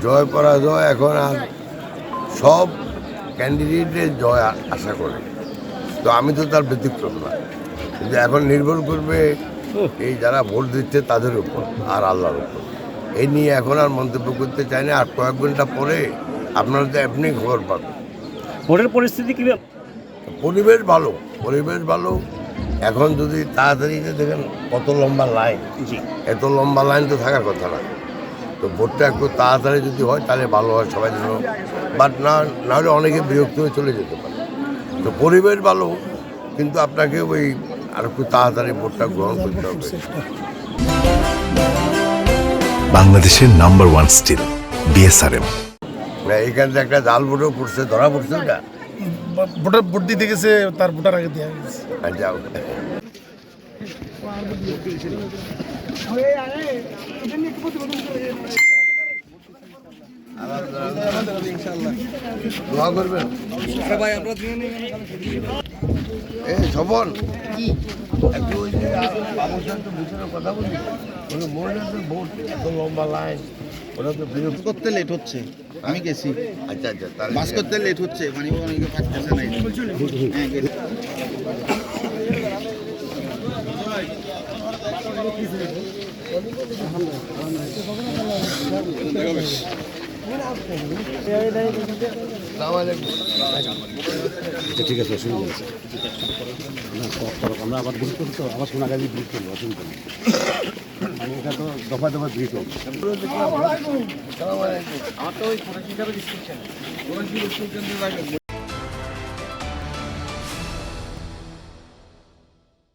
জয় পরাজয় এখন আর সব ক্যান্ডিডেটের জয় আশা করে, তো আমি তো তার ব্যতিক্রম না। কিন্তু এখন নির্ভর করবে এই যারা ভোট দিচ্ছে তাদের উপর আর আল্লাহর উপর। এই নিয়ে এখন আর মন্তব্য করতে চাই না। আর কয়েক ঘন্টা পরে আপনারা তো এমনি খবর পাবেন। ভোটের পরিস্থিতি কি? পরিবেশ ভালো, পরিবেশ ভালো। এখন যদি তাড়াতাড়ি দেখেন কত লম্বা লাইন, এত লম্বা লাইন তো থাকার কথা না। তো ভোটটা একটু তাড়াতাড়ি যদি হয় তাহলে ভালো হয় সবাই জন্য, বাট না হলে অনেকে বিরক্ত হয়ে চলে যেতে পারে। তো পরিবেশ ভালো, কিন্তু আপনাকে ওই আর একটু তাড়াতাড়ি ভোটটা গ্রহণ করতে হবে। বাংলাদেশের নাম্বার ওয়ান স্টিল বিএসআরএম। এইখান থেকে একটা জাল ভোটও পড়ছে, ধরা পড়ছে ওটা। ভোট দিতে গেছে, তার ভোটার আগে দেওয়া গেছে। যাও দোয়া করবেন সবাই। আমরা শোভন একটু ওই যে বাবুর সাথে ভিতরে কথা বলি, ওই মহিলাদের ভোট এত লম্বা লাইন, ওরা তো বিরক্ত করতে লেট হচ্ছে। আমি গেছি, আচ্ছা তাহলে বাস করতে লেট হচ্ছে, মানে অনেকে পাচ্ছে না। হ্যাঁ, গেছি। ঠিক আছে, অসুবিধা আছে। আমরা আবার ব্রিজ করবো, তো আবার সোনাগাজী ব্রিজ করবো, অসুবিধা নেই। এটা তো দফা দফা ব্রিজ হবে। আমার তো ওই